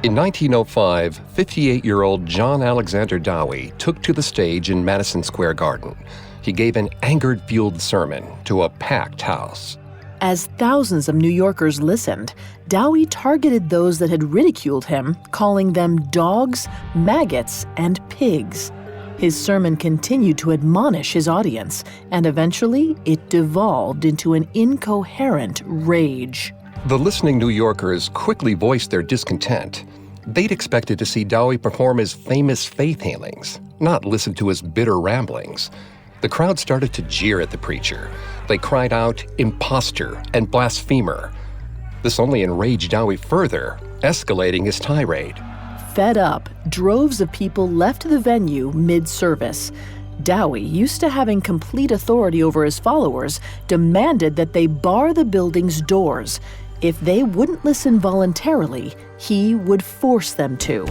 In 1905, 58-year-old John Alexander Dowie took to the stage in Madison Square Garden. He gave an anger-fueled sermon to a packed house. As thousands of New Yorkers listened, Dowie targeted those that had ridiculed him, calling them dogs, maggots, and pigs. His sermon continued to admonish his audience, and eventually it devolved into an incoherent rage. The listening New Yorkers quickly voiced their discontent. They'd expected to see Dowie perform his famous faith healings, not listen to his bitter ramblings. The crowd started to jeer at the preacher. They cried out, "Imposter" and "Blasphemer." This only enraged Dowie further, escalating his tirade. Fed up, droves of people left the venue mid-service. Dowie, used to having complete authority over his followers, demanded that they bar the building's doors. If they wouldn't listen voluntarily, he would force them to.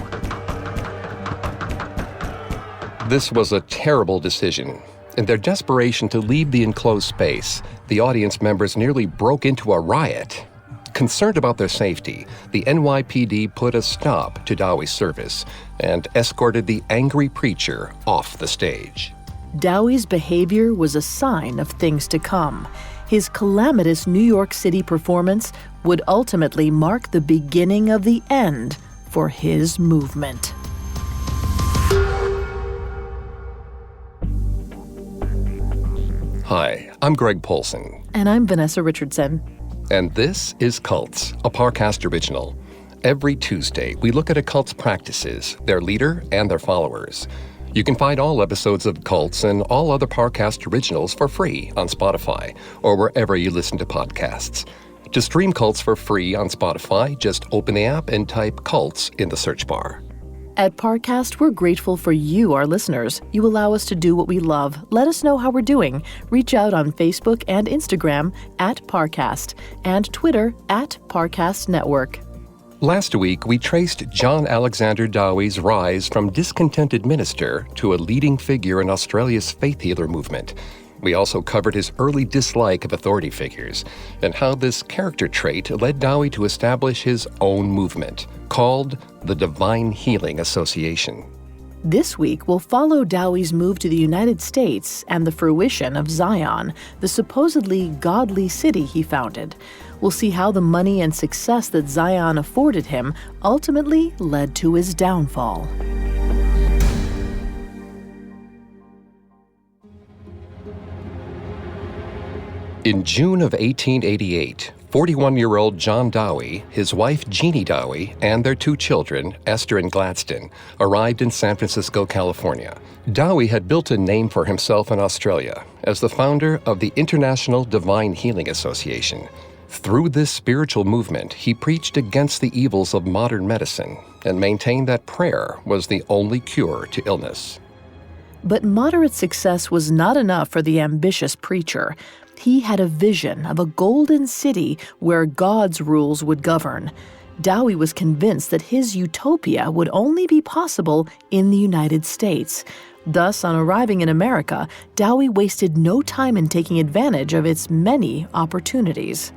This was a terrible decision. In their desperation to leave the enclosed space, the audience members nearly broke into a riot. Concerned about their safety, the NYPD put a stop to Dowie's service and escorted the angry preacher off the stage. Dowie's behavior was a sign of things to come. His calamitous New York City performance would ultimately mark the beginning of the end for his movement. Hi, I'm Greg Polson. And I'm Vanessa Richardson. And this is Cults, a Parcast original. Every Tuesday, we look at a cult's practices, their leader, and their followers. You can find all episodes of Cults and all other Parcast originals for free on Spotify or wherever you listen to podcasts. To stream Cults for free on Spotify, just open the app and type Cults in the search bar. At Parcast, we're grateful for you, our listeners. You allow us to do what we love. Let us know how we're doing. Reach out on Facebook and Instagram at Parcast and Twitter at Parcast Network. Last week, we traced John Alexander Dowie's rise from discontented minister to a leading figure in Australia's faith healer movement. We also covered his early dislike of authority figures and how this character trait led Dowie to establish his own movement, called the Divine Healing Association. This week, we'll follow Dowie's move to the United States and the fruition of Zion, the supposedly godly city he founded. We'll see how the money and success that Zion afforded him ultimately led to his downfall. In June of 1888, 41-year-old John Dowie, his wife Jeannie Dowie, and their two children, Esther and Gladstone, arrived in San Francisco, California. Dowie had built a name for himself in Australia as the founder of the International Divine Healing Association. Through this spiritual movement, he preached against the evils of modern medicine and maintained that prayer was the only cure to illness. But moderate success was not enough for the ambitious preacher. He had a vision of a golden city where God's rules would govern. Dowie was convinced that his utopia would only be possible in the United States. Thus, on arriving in America, Dowie wasted no time in taking advantage of its many opportunities.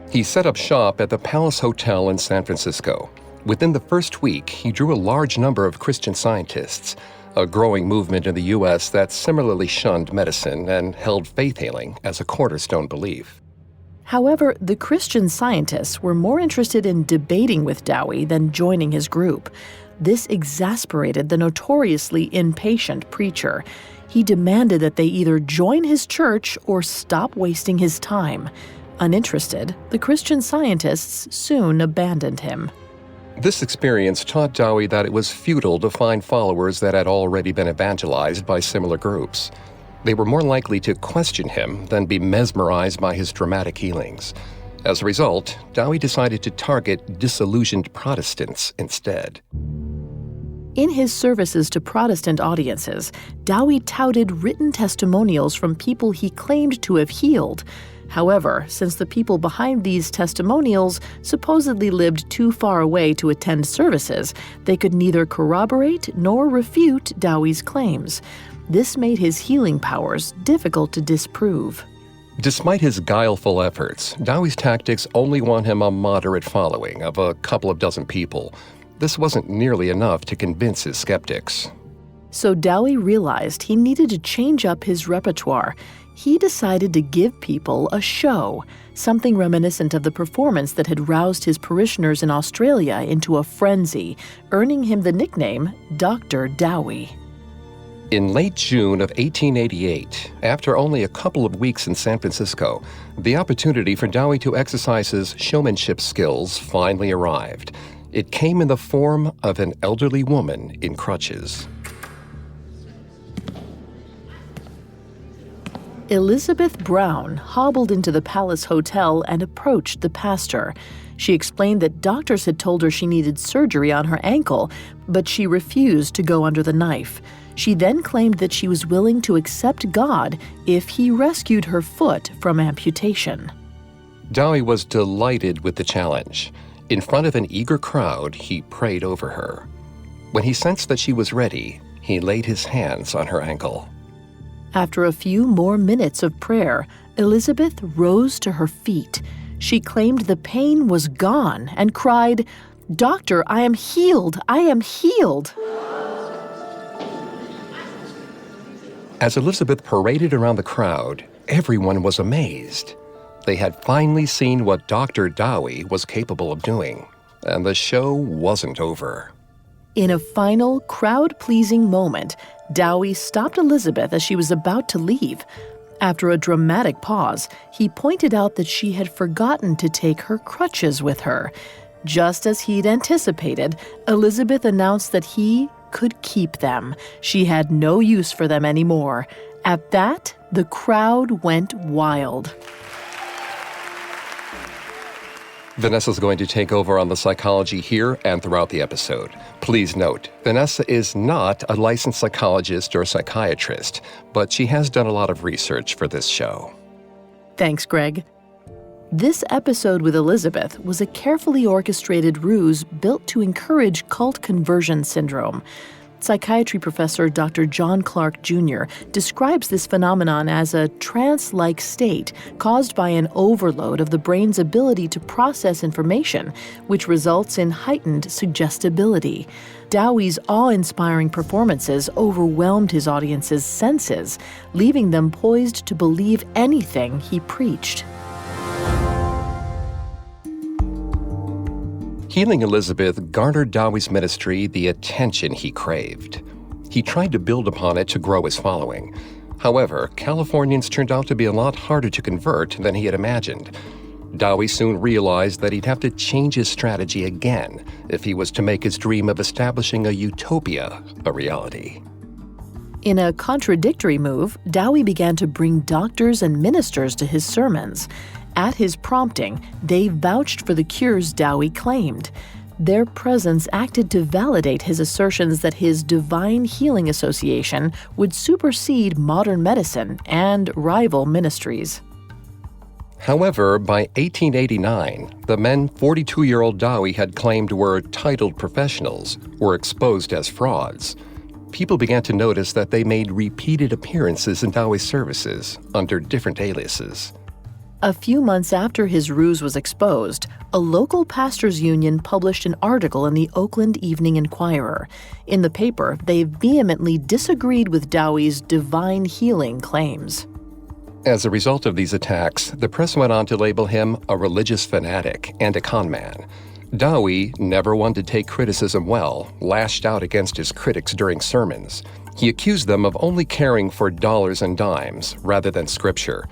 He set up shop at the Palace Hotel in San Francisco. Within the first week, he drew a large number of Christian Scientists, a growing movement in the U.S. that similarly shunned medicine and held faith healing as a cornerstone belief. However, the Christian Scientists were more interested in debating with Dowie than joining his group. This exasperated the notoriously impatient preacher. He demanded that they either join his church or stop wasting his time. Uninterested, the Christian Scientists soon abandoned him. This experience taught Dowie that it was futile to find followers that had already been evangelized by similar groups. They were more likely to question him than be mesmerized by his dramatic healings. As a result, Dowie decided to target disillusioned Protestants instead. In his services to Protestant audiences, Dowie touted written testimonials from people he claimed to have healed. However, since the people behind these testimonials supposedly lived too far away to attend services, they could neither corroborate nor refute Dowie's claims. This made his healing powers difficult to disprove. Despite his guileful efforts, Dowie's tactics only won him a moderate following of a couple of dozen people. this wasn't nearly enough to convince his skeptics. So Dowie realized he needed to change up his repertoire. He decided to give people a show, something reminiscent of the performance that had roused his parishioners in Australia into a frenzy, earning him the nickname Dr. Dowie. In late June of 1888, after only a couple of weeks in San Francisco, the opportunity for Dowie to exercise his showmanship skills finally arrived. It came in the form of an elderly woman in crutches. Elizabeth Brown hobbled into the Palace Hotel and approached the pastor. She explained that doctors had told her she needed surgery on her ankle, but she refused to go under the knife. She then claimed that she was willing to accept God if he rescued her foot from amputation. Dowie was delighted with the challenge. In front of an eager crowd, he prayed over her. When he sensed that she was ready, he laid his hands on her ankle. After a few more minutes of prayer, Elizabeth rose to her feet. She claimed the pain was gone and cried, "Doctor, I am healed! I am healed!" As Elizabeth paraded around the crowd, everyone was amazed. They had finally seen what Dr. Dowie was capable of doing, and the show wasn't over. In a final, crowd-pleasing moment, Dowie stopped Elizabeth as she was about to leave. After a dramatic pause, he pointed out that she had forgotten to take her crutches with her. Just as he'd anticipated, Elizabeth announced that he could keep them. She had no use for them anymore. At that, the crowd went wild. Vanessa's going to take over on the psychology here and throughout the episode. Please note, Vanessa is not a licensed psychologist or psychiatrist, but she has done a lot of research for this show. Thanks, Greg. This episode with Elizabeth was a carefully orchestrated ruse built to encourage cult conversion syndrome. Psychiatry professor Dr. John Clark Jr. describes this phenomenon as a trance-like state caused by an overload of the brain's ability to process information, which results in heightened suggestibility. Dowie's awe-inspiring performances overwhelmed his audience's senses, leaving them poised to believe anything he preached. Healing Elizabeth garnered Dowie's ministry the attention he craved. He tried to build upon it to grow his following. However, Californians turned out to be a lot harder to convert than he had imagined. Dowie soon realized that he'd have to change his strategy again if he was to make his dream of establishing a utopia a reality. In a contradictory move, Dowie began to bring doctors and ministers to his sermons. At his prompting, they vouched for the cures Dowie claimed. Their presence acted to validate his assertions that his Divine Healing Association would supersede modern medicine and rival ministries. However, by 1889, the men 42-year-old Dowie had claimed were titled professionals were exposed as frauds. People began to notice that they made repeated appearances in Dowie's services under different aliases. A few months after his ruse was exposed, a local pastors' union published an article in the Oakland Evening Inquirer. In the paper, they vehemently disagreed with Dowie's divine healing claims. As a result of these attacks, the press went on to label him a religious fanatic and a con man. Dowie, never one to take criticism well, lashed out against his critics during sermons. He accused them of only caring for dollars and dimes rather than scripture.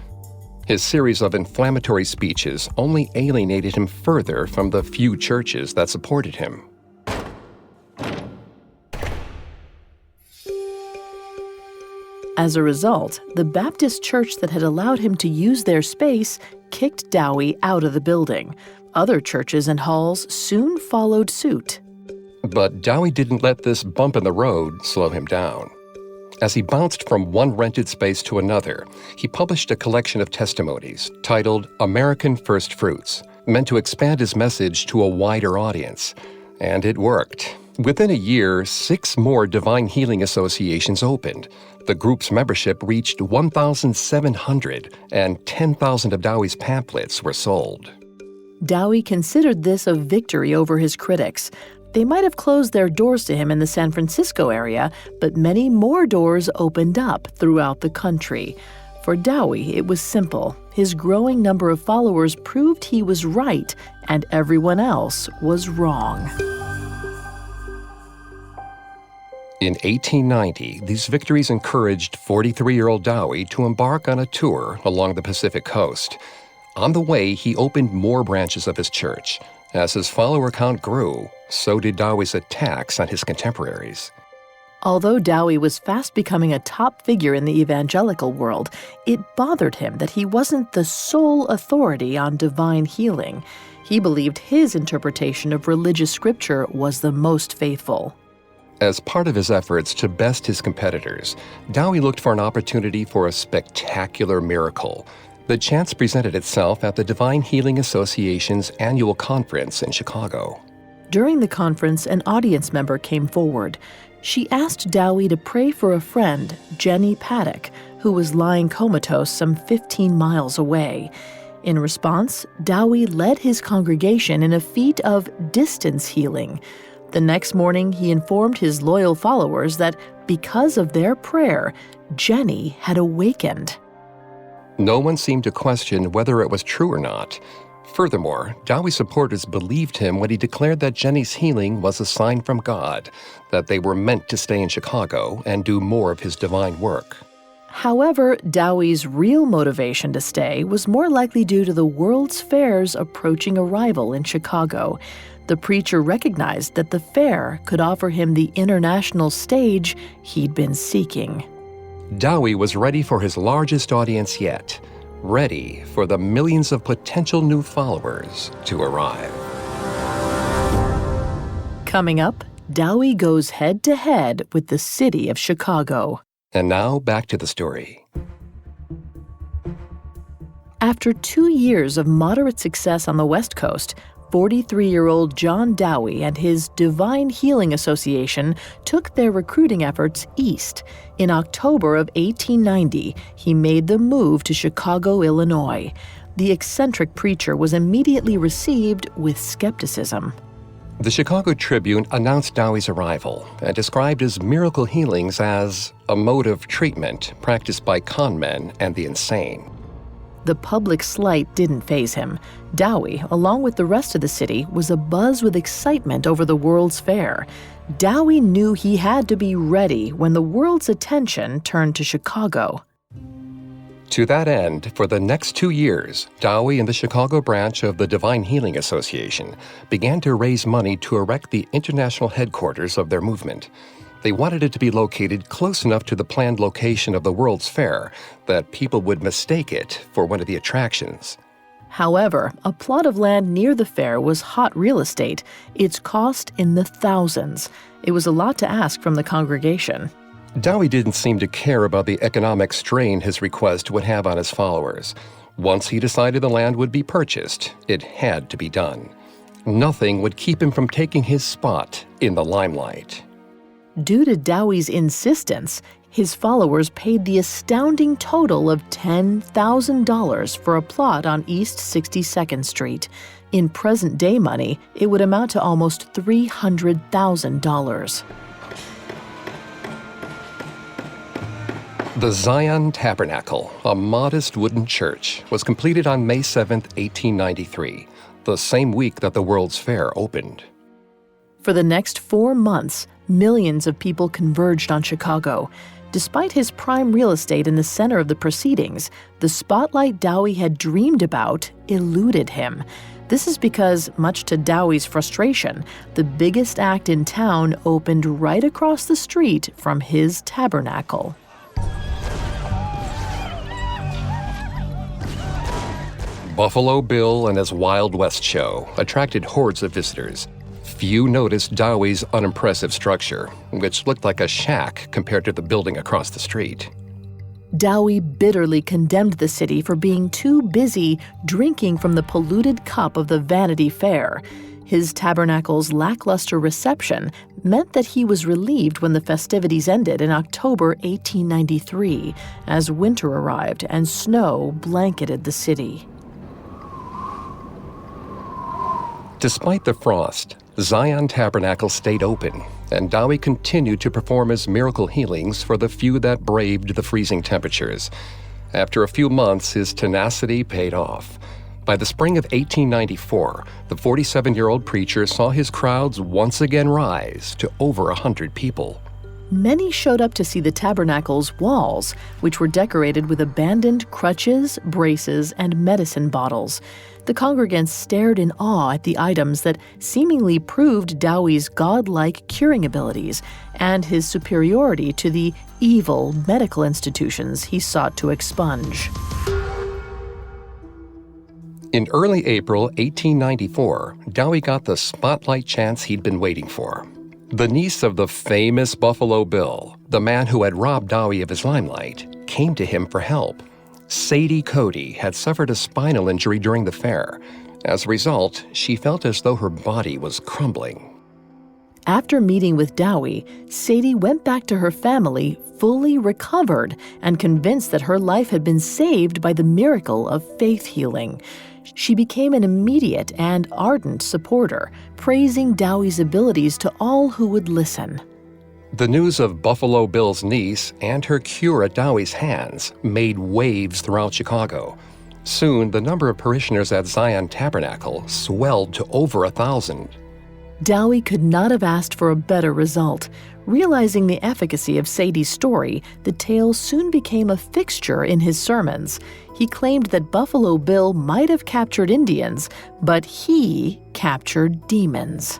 His series of inflammatory speeches only alienated him further from the few churches that supported him. As a result, the Baptist church that had allowed him to use their space kicked Dowie out of the building. Other churches and halls soon followed suit. But Dowie didn't let this bump in the road slow him down. As he bounced from one rented space to another, he published a collection of testimonies titled American First Fruits, meant to expand his message to a wider audience. And it worked. Within a year, 6 more Divine Healing Associations opened. The group's membership reached 1,700, and 10,000 of Dowie's pamphlets were sold. Dowie considered this a victory over his critics. They might have closed their doors to him in the San Francisco area, but many more doors opened up throughout the country. For Dowie, it was simple. His growing number of followers proved he was right and everyone else was wrong. In 1890, these victories encouraged 43-year-old Dowie to embark on a tour along the Pacific coast. On the way, he opened more branches of his church. As his follower count grew, so did Dowie's attacks on his contemporaries. Although Dowie was fast becoming a top figure in the evangelical world, it bothered him that he wasn't the sole authority on divine healing. He believed his interpretation of religious scripture was the most faithful. As part of his efforts to best his competitors, Dowie looked for an opportunity for a spectacular miracle. The chance presented itself at the Divine Healing Association's annual conference in Chicago. During the conference, an audience member came forward. She asked Dowie to pray for a friend, Jenny Paddock, who was lying comatose some 15 miles away. In response, Dowie led his congregation in a feat of distance healing. The next morning, he informed his loyal followers that because of their prayer, Jenny had awakened. No one seemed to question whether it was true or not. Furthermore, Dowie's supporters believed him when he declared that Jenny's healing was a sign from God, that they were meant to stay in Chicago and do more of his divine work. However, Dowie's real motivation to stay was more likely due to the World's Fair's approaching arrival in Chicago. The preacher recognized that the fair could offer him the international stage he'd been seeking. Dowie was ready for his largest audience yet, ready for the millions of potential new followers to arrive. Coming up, Dowie goes head-to-head with the city of Chicago. And now, back to the story. After 2 years of moderate success on the West Coast, 43-year-old John Dowie and his Divine Healing Association took their recruiting efforts east. In October of 1890, he made the move to Chicago, Illinois. The eccentric preacher was immediately received with skepticism. The Chicago Tribune announced Dowie's arrival and described his miracle healings as a mode of treatment practiced by con men and the insane. The public slight didn't faze him. Dowie, along with the rest of the city, was abuzz with excitement over the World's Fair. Dowie knew he had to be ready when the world's attention turned to Chicago. To that end, for the next 2 years, Dowie and the Chicago branch of the Divine Healing Association began to raise money to erect the international headquarters of their movement. They wanted it to be located close enough to the planned location of the World's Fair that people would mistake it for one of the attractions. However, a plot of land near the fair was hot real estate, its cost in the thousands. It was a lot to ask from the congregation. Dowie didn't seem to care about the economic strain his request would have on his followers. Once he decided the land would be purchased, it had to be done. Nothing would keep him from taking his spot in the limelight. Due to Dowie's insistence, his followers paid the astounding total of $10,000 for a plot on East 62nd Street. In present-day money, it would amount to almost $300,000. The Zion Tabernacle, a modest wooden church, was completed on May 7, 1893, the same week that the World's Fair opened. For the next 4 months, millions of people converged on Chicago. Despite his prime real estate in the center of the proceedings, the spotlight Dowie had dreamed about eluded him. This is because, much to Dowie's frustration, the biggest act in town opened right across the street from his tabernacle. Buffalo Bill and his Wild West show attracted hordes of visitors. Few noticed Dowie's unimpressive structure, which looked like a shack compared to the building across the street. Dowie bitterly condemned the city for being too busy drinking from the polluted cup of the Vanity Fair. His tabernacle's lackluster reception meant that he was relieved when the festivities ended in October 1893, as winter arrived and snow blanketed the city. Despite the frost, Zion Tabernacle stayed open, and Dowie continued to perform his miracle healings for the few that braved the freezing temperatures. After a few months, his tenacity paid off. By the spring of 1894, the 47-year-old preacher saw his crowds once again rise to over 100 people. Many showed up to see the tabernacle's walls, which were decorated with abandoned crutches, braces, and medicine bottles. The congregants stared in awe at the items that seemingly proved Dowie's godlike curing abilities and his superiority to the evil medical institutions he sought to expunge. In early April 1894, Dowie got the spotlight chance he'd been waiting for. The niece of the famous Buffalo Bill, the man who had robbed Dowie of his limelight, came to him for help. Sadie Cody had suffered a spinal injury during the fair. As a result, she felt as though her body was crumbling. After meeting with Dowie, Sadie went back to her family fully recovered and convinced that her life had been saved by the miracle of faith healing. She became an immediate and ardent supporter, praising Dowie's abilities to all who would listen. The news of Buffalo Bill's niece and her cure at Dowie's hands made waves throughout Chicago. Soon, the number of parishioners at Zion Tabernacle swelled to over 1,000. Dowie could not have asked for a better result. Realizing the efficacy of Sadie's story, the tale soon became a fixture in his sermons. He claimed that Buffalo Bill might have captured Indians, but he captured demons.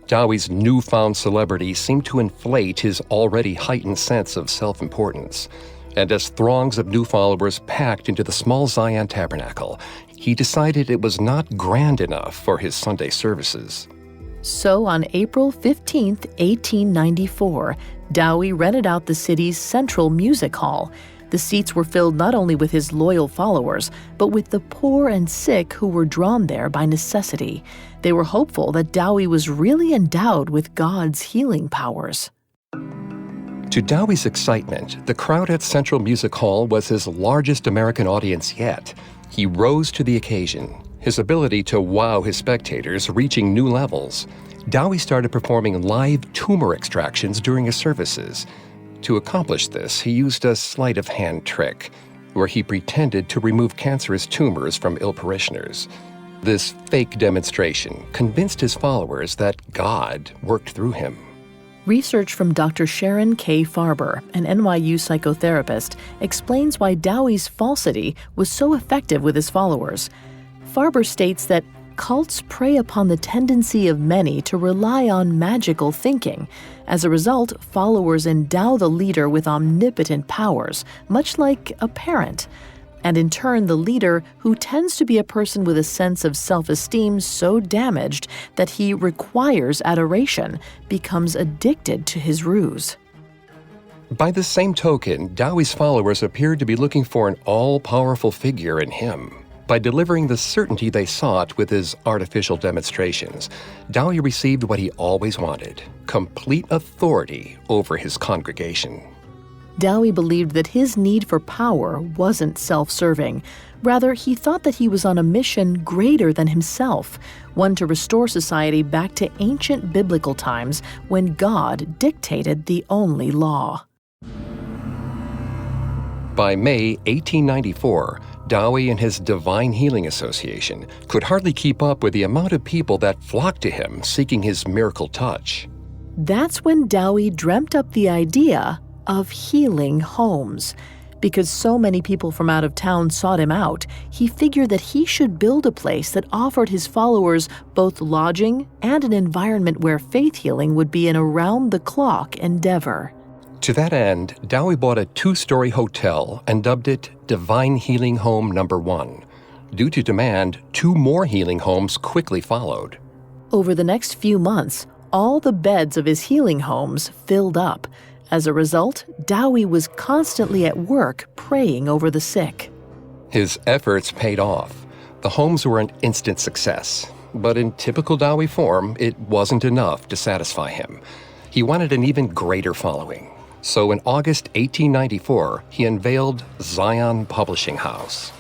Dowie's newfound celebrity seemed to inflate his already heightened sense of self-importance. And as throngs of new followers packed into the small Zion Tabernacle, he decided it was not grand enough for his Sunday services. So on April 15, 1894, Dowie rented out the city's central music hall. The seats were filled not only with his loyal followers, but with the poor and sick who were drawn there by necessity. They were hopeful that Dowie was really endowed with God's healing powers. To Dowie's excitement, the crowd at Central Music Hall was his largest American audience yet. He rose to the occasion, his ability to wow his spectators reaching new levels. Dowie started performing live tumor extractions during his services. To accomplish this, he used a sleight-of-hand trick, where he pretended to remove cancerous tumors from ill parishioners. This fake demonstration convinced his followers that God worked through him. Research from Dr. Sharon K. Farber, an NYU psychotherapist, explains why Dowie's falsity was so effective with his followers. Farber states that cults prey upon the tendency of many to rely on magical thinking. As a result, followers endow the leader with omnipotent powers, much like a parent. And in turn, the leader, who tends to be a person with a sense of self-esteem so damaged that he requires adoration, becomes addicted to his ruse. By the same token, Dowie's followers appeared to be looking for an all-powerful figure in him. By delivering the certainty they sought with his artificial demonstrations, Dowie received what he always wanted: complete authority over his congregation. Dowie believed that his need for power wasn't self-serving. Rather, he thought that he was on a mission greater than himself, one to restore society back to ancient biblical times when God dictated the only law. By May 1894, Dowie and his Divine Healing Association could hardly keep up with the amount of people that flocked to him seeking his miracle touch. That's when Dowie dreamt up the idea of healing homes. Because so many people from out of town sought him out, he figured that he should build a place that offered his followers both lodging and an environment where faith healing would be an around-the-clock endeavor. To that end, Dowie bought a 2-story hotel and dubbed it Divine Healing Home No. 1. Due to demand, 2 more healing homes quickly followed. Over the next few months, all the beds of his healing homes filled up. As a result, Dowie was constantly at work praying over the sick. His efforts paid off. The homes were an instant success. But in typical Dowie form, it wasn't enough to satisfy him. He wanted an even greater following. So in August 1894, he unveiled Zion Publishing House.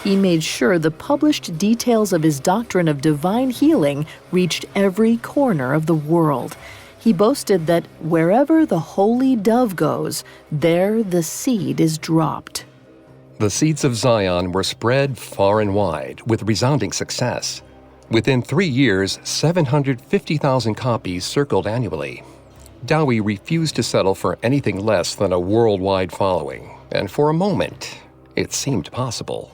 He made sure the published details of his doctrine of divine healing reached every corner of the world. He boasted that wherever the holy dove goes, there the seed is dropped. The seeds of Zion were spread far and wide with resounding success. Within 3 years, 750,000 copies circled annually. Dowie refused to settle for anything less than a worldwide following, and for a moment, it seemed possible.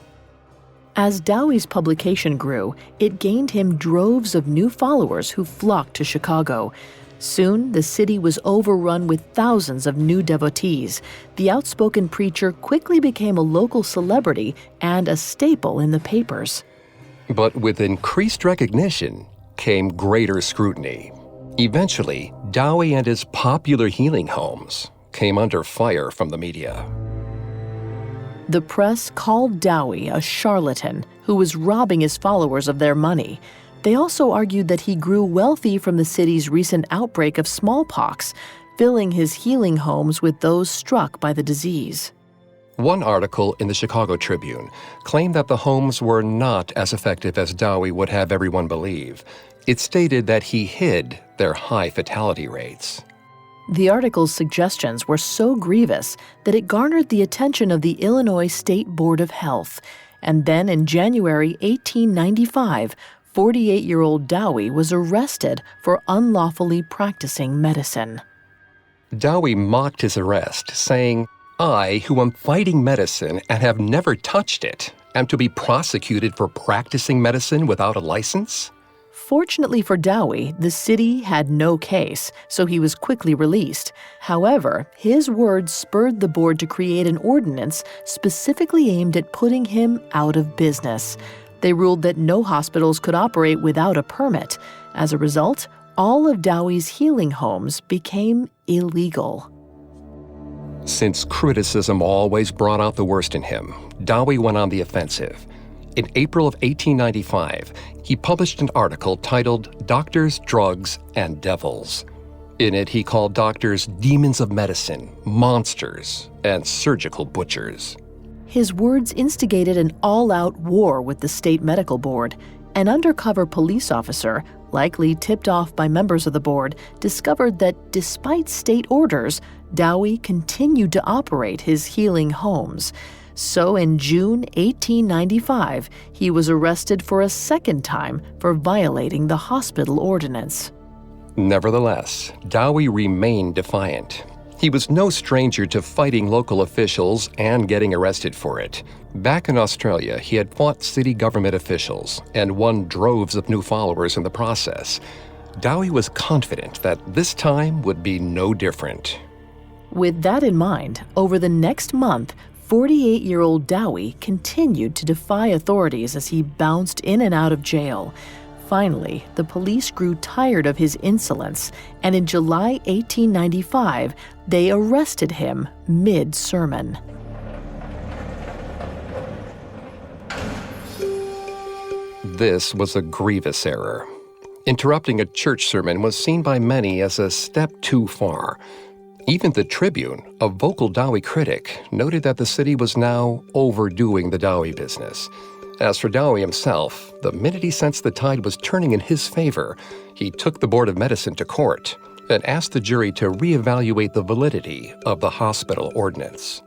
As Dowie's publication grew, it gained him droves of new followers who flocked to Chicago. Soon, the city was overrun with thousands of new devotees. The outspoken preacher quickly became a local celebrity and a staple in the papers. But with increased recognition came greater scrutiny. Eventually, Dowie and his popular healing homes came under fire from the media. The press called Dowie a charlatan who was robbing his followers of their money. They also argued that he grew wealthy from the city's recent outbreak of smallpox, filling his healing homes with those struck by the disease. One article in the Chicago Tribune claimed that the homes were not as effective as Dowie would have everyone believe. It stated that he hid their high fatality rates. The article's suggestions were so grievous that it garnered the attention of the Illinois State Board of Health. And then in January 1895, 48-year-old Dowie was arrested for unlawfully practicing medicine. Dowie mocked his arrest, saying, "I, who am fighting medicine and have never touched it, am to be prosecuted for practicing medicine without a license?" Fortunately for Dowie, the city had no case, so he was quickly released. However, his words spurred the board to create an ordinance specifically aimed at putting him out of business. They ruled that no hospitals could operate without a permit. As a result, all of Dowie's healing homes became illegal. Since criticism always brought out the worst in him, Dowie went on the offensive. In April of 1895, he published an article titled "Doctors, Drugs, and Devils." In it, he called doctors demons of medicine, monsters, and surgical butchers. His words instigated an all-out war with the state medical board. An undercover police officer, likely tipped off by members of the board, discovered that despite state orders, Dowie continued to operate his healing homes. So in June 1895, he was arrested for a second time for violating the hospital ordinance. Nevertheless, Dowie remained defiant. He was no stranger to fighting local officials and getting arrested for it. Back in Australia, he had fought city government officials and won droves of new followers in the process. Dowie was confident that this time would be no different. With that in mind, over the next month, 48-year-old Dowie continued to defy authorities as he bounced in and out of jail. Finally, the police grew tired of his insolence, and in July 1895, they arrested him mid-sermon. This was a grievous error. Interrupting a church sermon was seen by many as a step too far. Even the Tribune, a vocal Dowie critic, noted that the city was now overdoing the Dowie business. As for Dowie himself, the minute he sensed the tide was turning in his favor, he took the Board of Medicine to court and asked the jury to reevaluate the validity of the hospital ordinance.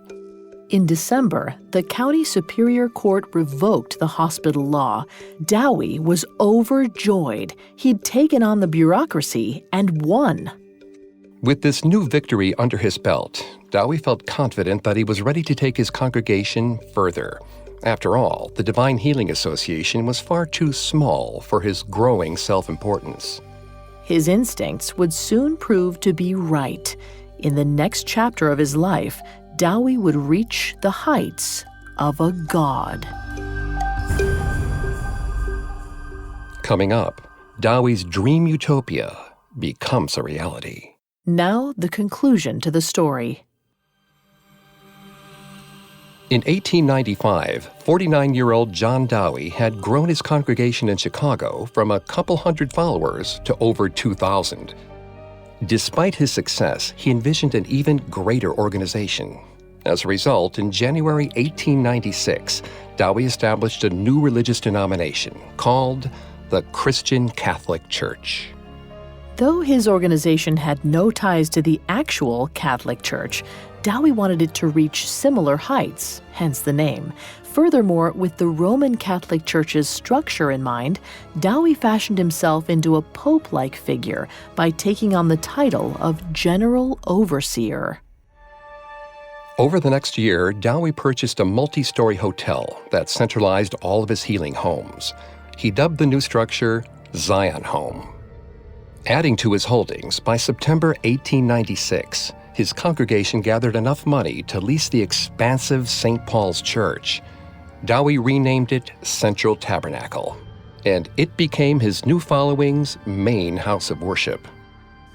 In December, the County Superior Court revoked the hospital law. Dowie was overjoyed. He'd taken on the bureaucracy and won. With this new victory under his belt, Dowie felt confident that he was ready to take his congregation further. After all, the Divine Healing Association was far too small for his growing self-importance. His instincts would soon prove to be right. In the next chapter of his life, Dowie would reach the heights of a god. Coming up, Dowie's dream utopia becomes a reality. Now, the conclusion to the story. In 1895, 49-year-old John Dowie had grown his congregation in Chicago from a couple hundred followers to over 2,000. Despite his success, he envisioned an even greater organization. As a result, in January 1896, Dowie established a new religious denomination called the Christian Catholic Church. Though his organization had no ties to the actual Catholic Church, Dowie wanted it to reach similar heights, hence the name. Furthermore, with the Roman Catholic Church's structure in mind, Dowie fashioned himself into a pope-like figure by taking on the title of General Overseer. Over the next year, Dowie purchased a multi-story hotel that centralized all of his healing homes. He dubbed the new structure Zion Home. Adding to his holdings, by September 1896, his congregation gathered enough money to lease the expansive St. Paul's Church. Dowie renamed it Central Tabernacle, and it became his new following's main house of worship.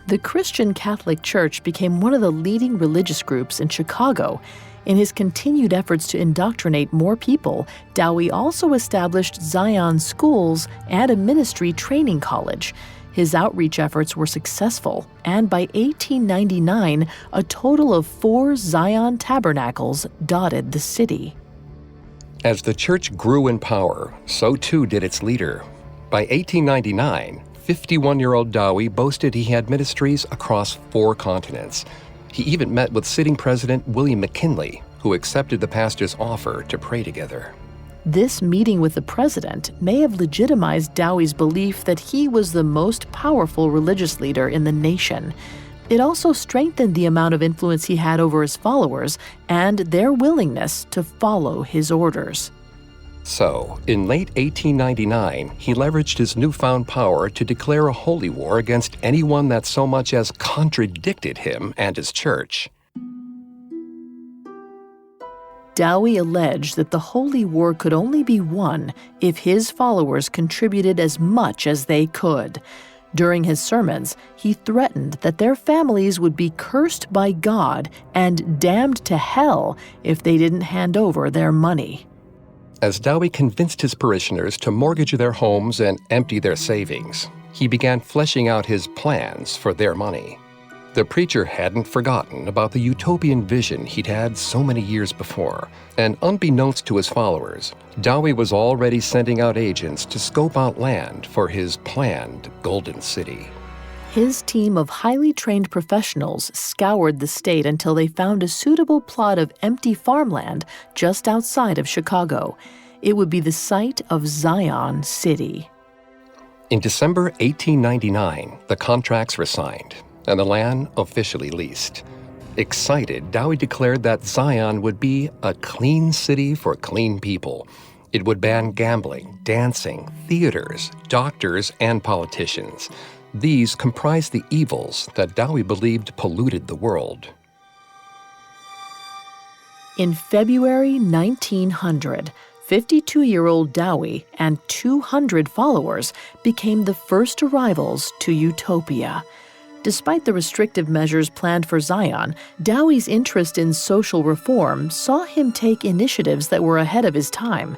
The Christian Catholic Church became one of the leading religious groups in Chicago. In his continued efforts to indoctrinate more people, Dowie also established Zion schools and a ministry training college. His outreach efforts were successful, and by 1899, a total of 4 Zion tabernacles dotted the city. As the church grew in power, so too did its leader. By 1899, 51-year-old Dowie boasted he had ministries across 4 continents. He even met with sitting President William McKinley, who accepted the pastor's offer to pray together. This meeting with the president may have legitimized Dowie's belief that he was the most powerful religious leader in the nation. It also strengthened the amount of influence he had over his followers and their willingness to follow his orders. So, in late 1899, he leveraged his newfound power to declare a holy war against anyone that so much as contradicted him and his church. Dowie alleged that the holy war could only be won if his followers contributed as much as they could. During his sermons, he threatened that their families would be cursed by God and damned to hell if they didn't hand over their money. As Dowie convinced his parishioners to mortgage their homes and empty their savings, he began fleshing out his plans for their money. The preacher hadn't forgotten about the utopian vision he'd had so many years before, and unbeknownst to his followers, Dowie was already sending out agents to scope out land for his planned Golden City. His team of highly trained professionals scoured the state until they found a suitable plot of empty farmland just outside of Chicago. It would be the site of Zion City. In December 1899, the contracts were signed, and the land officially leased. Excited, Dowie declared that Zion would be a clean city for clean people. It would ban gambling, dancing, theaters, doctors, and politicians. These comprised the evils that Dowie believed polluted the world. In February 1900, 52-year-old Dowie and 200 followers became the first arrivals to Utopia. Despite the restrictive measures planned for Zion, Dowie's interest in social reform saw him take initiatives that were ahead of his time.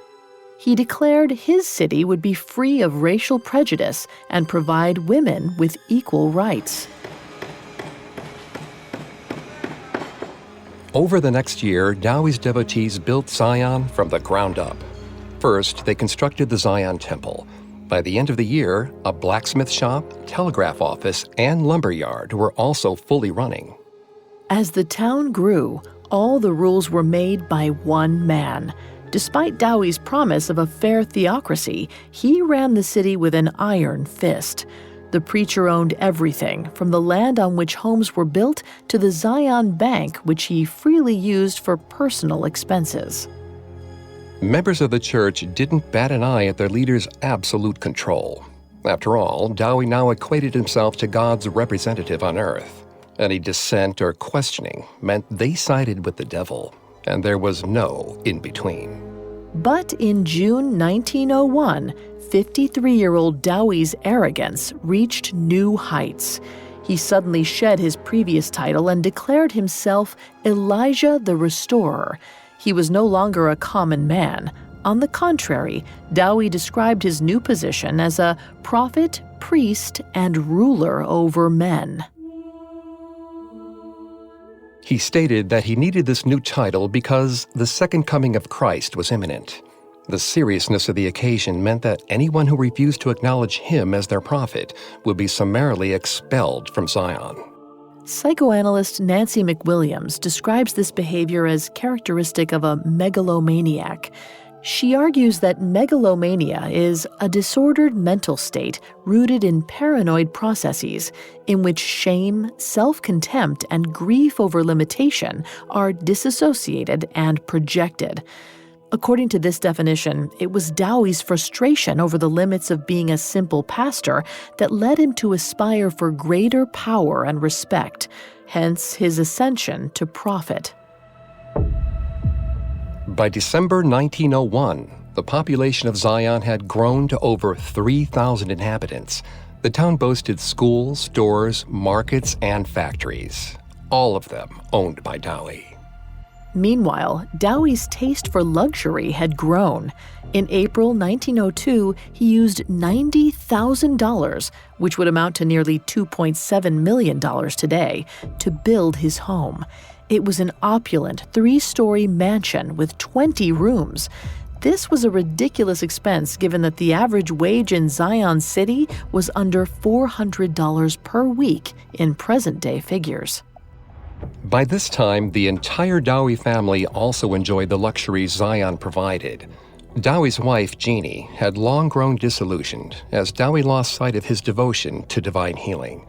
He declared his city would be free of racial prejudice and provide women with equal rights. Over the next year, Dowie's devotees built Zion from the ground up. First, they constructed the Zion Temple. By the end of the year, a blacksmith shop, telegraph office, and lumber yard were also fully running. As the town grew, all the rules were made by one man. Despite Dowie's promise of a fair theocracy, he ran the city with an iron fist. The preacher owned everything, from the land on which homes were built to the Zion Bank, which he freely used for personal expenses. Members of the church didn't bat an eye at their leader's absolute control. After all, Dowie now equated himself to God's representative on earth. Any dissent or questioning meant they sided with the devil, and there was no in-between. But in June 1901, 53-year-old Dowie's arrogance reached new heights. He suddenly shed his previous title and declared himself Elijah the Restorer. He was no longer a common man. On the contrary, Dowie described his new position as a prophet, priest, and ruler over men. He stated that he needed this new title because the second coming of Christ was imminent. The seriousness of the occasion meant that anyone who refused to acknowledge him as their prophet would be summarily expelled from Zion. Psychoanalyst Nancy McWilliams describes this behavior as characteristic of a megalomaniac. She argues that megalomania is a disordered mental state rooted in paranoid processes in which shame, self-contempt, and grief over limitation are disassociated and projected. According to this definition, it was Dowie's frustration over the limits of being a simple pastor that led him to aspire for greater power and respect, hence his ascension to prophet. By December 1901, the population of Zion had grown to over 3,000 inhabitants. The town boasted schools, stores, markets, and factories, all of them owned by Dowie. Meanwhile, Dowie's taste for luxury had grown. In April 1902, he used $90,000, which would amount to nearly $2.7 million today, to build his home. It was an opulent 3-story mansion with 20 rooms. This was a ridiculous expense given that the average wage in Zion City was under $400 per week in present-day figures. By this time, the entire Dowie family also enjoyed the luxuries Zion provided. Dowie's wife, Jeannie, had long grown disillusioned as Dowie lost sight of his devotion to divine healing.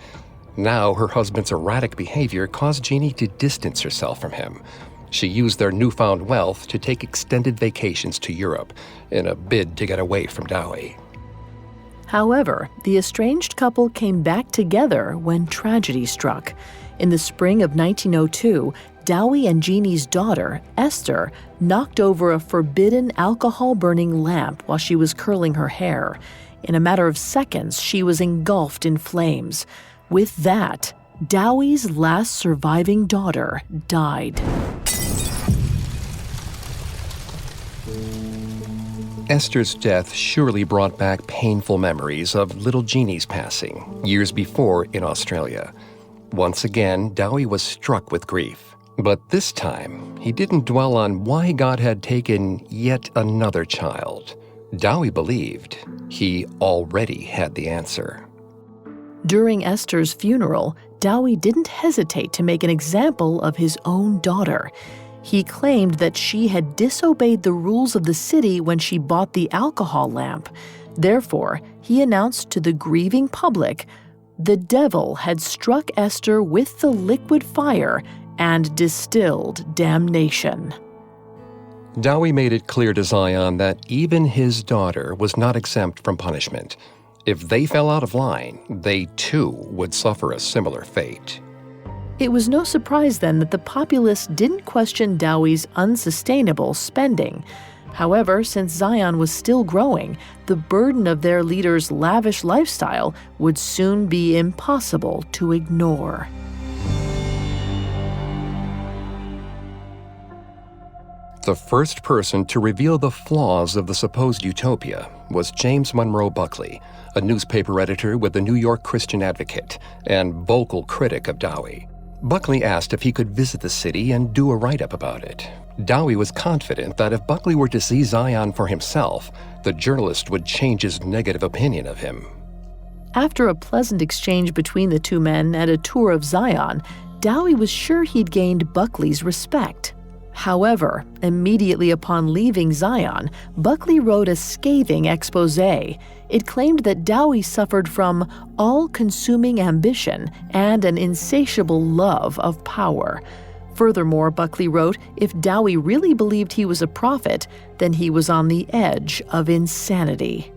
Now, her husband's erratic behavior caused Jeannie to distance herself from him. She used their newfound wealth to take extended vacations to Europe in a bid to get away from Dowie. However, the estranged couple came back together when tragedy struck. In the spring of 1902, Dowie and Jeannie's daughter, Esther, knocked over a forbidden alcohol-burning lamp while she was curling her hair. In a matter of seconds, she was engulfed in flames. With that, Dowie's last surviving daughter died. Esther's death surely brought back painful memories of little Jeannie's passing, years before in Australia. Once again, Dowie was struck with grief. But this time, he didn't dwell on why God had taken yet another child. Dowie believed he already had the answer. During Esther's funeral, Dowie didn't hesitate to make an example of his own daughter. He claimed that she had disobeyed the rules of the city when she bought the alcohol lamp. Therefore, he announced to the grieving public, the devil had struck Esther with the liquid fire and distilled damnation. Dowie made it clear to Zion that even his daughter was not exempt from punishment. If they fell out of line, they too would suffer a similar fate. It was no surprise then that the populace didn't question Dowie's unsustainable spending. However, since Zion was still growing, the burden of their leader's lavish lifestyle would soon be impossible to ignore. The first person to reveal the flaws of the supposed utopia was James Monroe Buckley, a newspaper editor with the New York Christian Advocate and vocal critic of Dowie. Buckley asked if he could visit the city and do a write-up about it. Dowie was confident that if Buckley were to see Zion for himself, the journalist would change his negative opinion of him. After a pleasant exchange between the two men at a tour of Zion, Dowie was sure he'd gained Buckley's respect. However, immediately upon leaving Zion, Buckley wrote a scathing expose. It claimed that Dowie suffered from all-consuming ambition and an insatiable love of power. Furthermore, Buckley wrote, if Dowie really believed he was a prophet, then he was on the edge of insanity.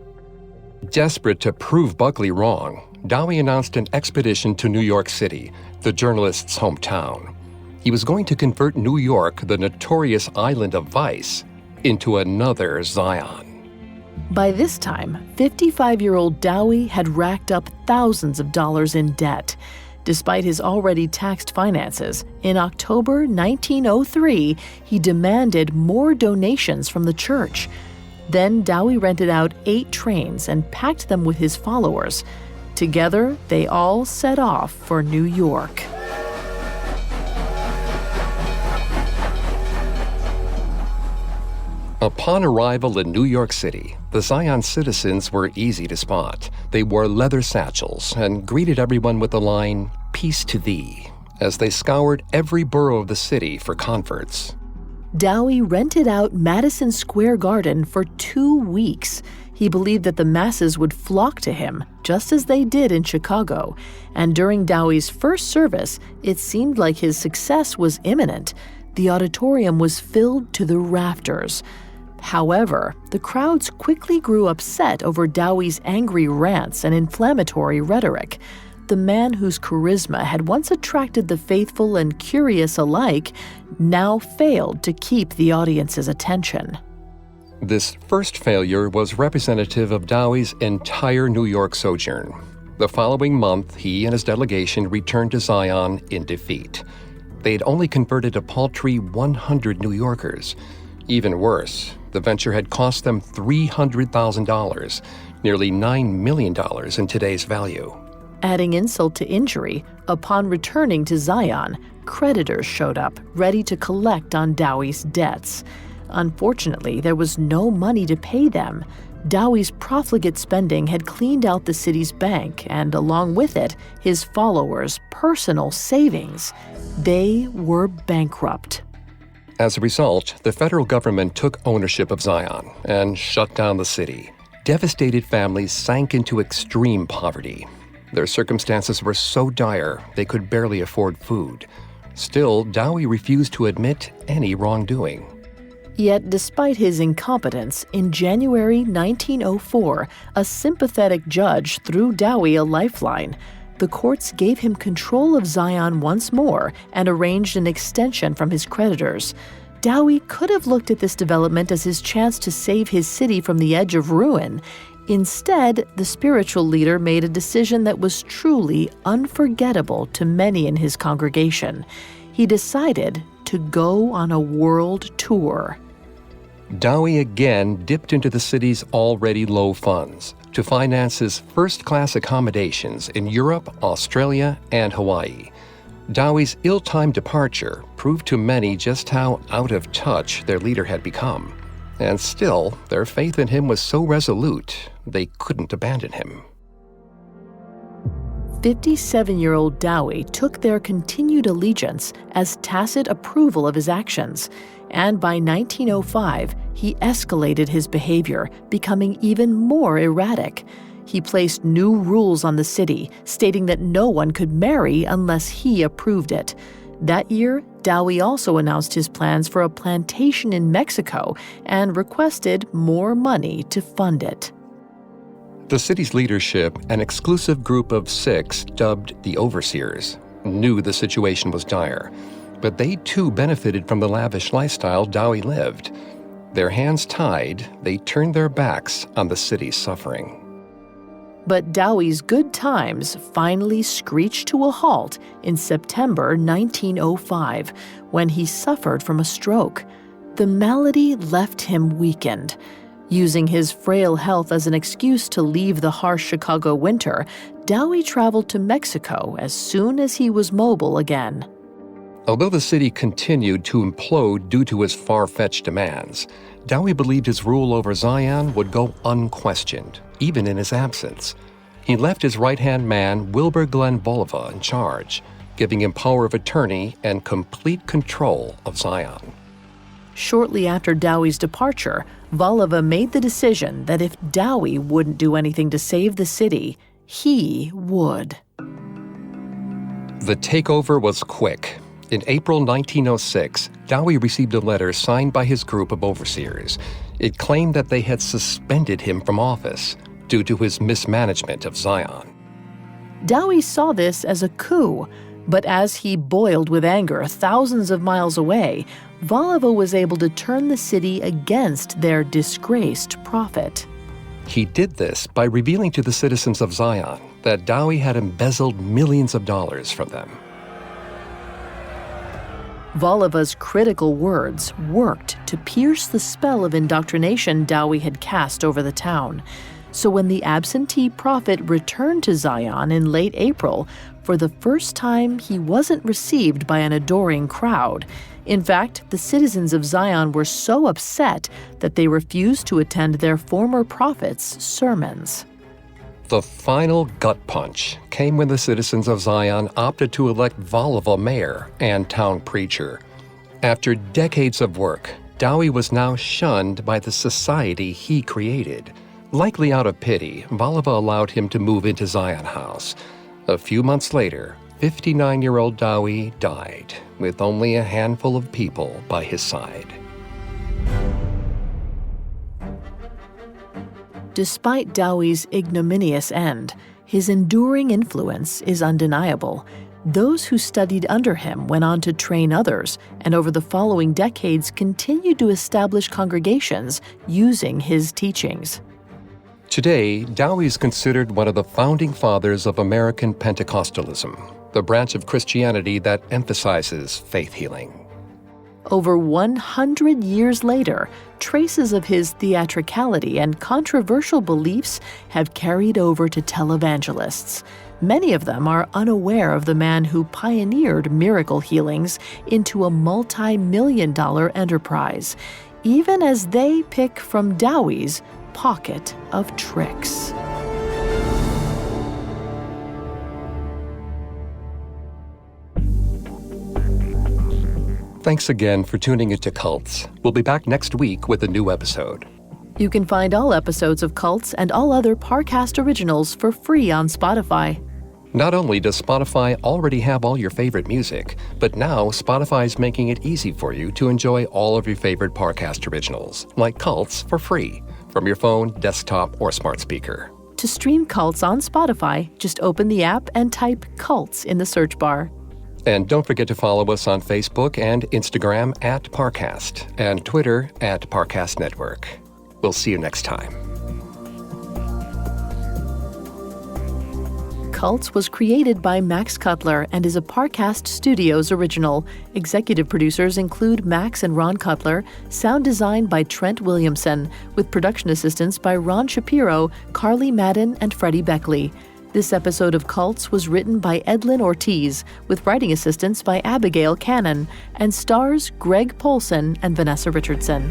Desperate to prove Buckley wrong, Dowie announced an expedition to New York City, the journalist's hometown. He was going to convert New York, the notorious island of vice, into another Zion. By this time, 55-year-old Dowie had racked up thousands of dollars in debt. Despite his already taxed finances, in October 1903, he demanded more donations from the church. Then Dowie rented out 8 trains and packed them with his followers. Together, they all set off for New York. Upon arrival in New York City, the Zion citizens were easy to spot. They wore leather satchels and greeted everyone with the line, "Peace to thee," as they scoured every borough of the city for converts. Dowie rented out Madison Square Garden for 2 weeks. He believed that the masses would flock to him, just as they did in Chicago. And during Dowie's first service, it seemed like his success was imminent. The auditorium was filled to the rafters. However, the crowds quickly grew upset over Dowie's angry rants and inflammatory rhetoric. The man whose charisma had once attracted the faithful and curious alike now failed to keep the audience's attention. This first failure was representative of Dowie's entire New York sojourn. The following month, he and his delegation returned to Zion in defeat. They had only converted a paltry 100 New Yorkers. Even worse, the venture had cost them $300,000, nearly $9 million in today's value. Adding insult to injury, upon returning to Zion, creditors showed up, ready to collect on Dowie's debts. Unfortunately, there was no money to pay them. Dowie's profligate spending had cleaned out the city's bank, and along with it, his followers' personal savings. They were bankrupt. As a result, the federal government took ownership of Zion and shut down the city. Devastated families sank into extreme poverty. Their circumstances were so dire they could barely afford food. Still, Dowie refused to admit any wrongdoing. Yet, despite his incompetence, in January 1904, a sympathetic judge threw Dowie a lifeline. The courts gave him control of Zion once more and arranged an extension from his creditors. Dowie could have looked at this development as his chance to save his city from the edge of ruin. Instead, the spiritual leader made a decision that was truly unforgettable to many in his congregation. He decided to go on a world tour. Dowie again dipped into the city's already low funds to finance his first-class accommodations in Europe, Australia, and Hawaii. Dowie's ill-timed departure proved to many just how out of touch their leader had become. And still, their faith in him was so resolute, they couldn't abandon him. 57-year-old Dowie took their continued allegiance as tacit approval of his actions, and by 1905, he escalated his behavior, becoming even more erratic. He placed new rules on the city, stating that no one could marry unless he approved it. That year, Dowie also announced his plans for a plantation in Mexico and requested more money to fund it. The city's leadership, an exclusive group of 6 dubbed the Overseers, knew the situation was dire, but they too benefited from the lavish lifestyle Dowie lived. Their hands tied, they turned their backs on the city's suffering. But Dowie's good times finally screeched to a halt in September 1905 when he suffered from a stroke. The malady left him weakened. Using his frail health as an excuse to leave the harsh Chicago winter, Dowie traveled to Mexico as soon as he was mobile again. Although the city continued to implode due to his far-fetched demands, Dowie believed his rule over Zion would go unquestioned, even in his absence. He left his right-hand man, Wilbur Glenn Bolivar, in charge, giving him power of attorney and complete control of Zion. Shortly after Dowie's departure, Bolivar made the decision that if Dowie wouldn't do anything to save the city, he would. The takeover was quick. In April 1906, Dowie received a letter signed by his group of overseers. It claimed that they had suspended him from office due to his mismanagement of Zion. Dowie saw this as a coup, but as he boiled with anger thousands of miles away, Bolivar was able to turn the city against their disgraced prophet. He did this by revealing to the citizens of Zion that Dowie had embezzled millions of dollars from them. Bolivar's critical words worked to pierce the spell of indoctrination Dowie had cast over the town. So when the absentee prophet returned to Zion in late April, for the first time he wasn't received by an adoring crowd. In fact, the citizens of Zion were so upset that they refused to attend their former prophet's sermons. The final gut punch came when the citizens of Zion opted to elect Voliva mayor and town preacher. After decades of work, Dowie was now shunned by the society he created. Likely out of pity, Voliva allowed him to move into Zion House. A few months later, 59-year-old Dowie died, with only a handful of people by his side. Despite Dowie's ignominious end, his enduring influence is undeniable. Those who studied under him went on to train others, and over the following decades continued to establish congregations using his teachings. Today, Dowie is considered one of the founding fathers of American Pentecostalism, the branch of Christianity that emphasizes faith healing. Over 100 years later, traces of his theatricality and controversial beliefs have carried over to televangelists. Many of them are unaware of the man who pioneered miracle healings into a multi-million-dollar enterprise, even as they pick from Dowie's pocket of tricks. Thanks again for tuning into Cults. We'll be back next week with a new episode. You can find all episodes of Cults and all other Parcast originals for free on Spotify. Not only does Spotify already have all your favorite music, but now Spotify's making it easy for you to enjoy all of your favorite Parcast originals, like Cults, for free, from your phone, desktop, or smart speaker. To stream Cults on Spotify, just open the app and type Cults in the search bar. And don't forget to follow us on Facebook and Instagram at Parcast and Twitter at Parcast Network. We'll see you next time. Cults was created by Max Cutler and is a Parcast Studios original. Executive producers include Max and Ron Cutler, sound design by Trent Williamson, with production assistance by Ron Shapiro, Carly Madden, and Freddie Beckley. This episode of Cults was written by Edlin Ortiz, with writing assistance by Abigail Cannon, and stars Greg Polson and Vanessa Richardson.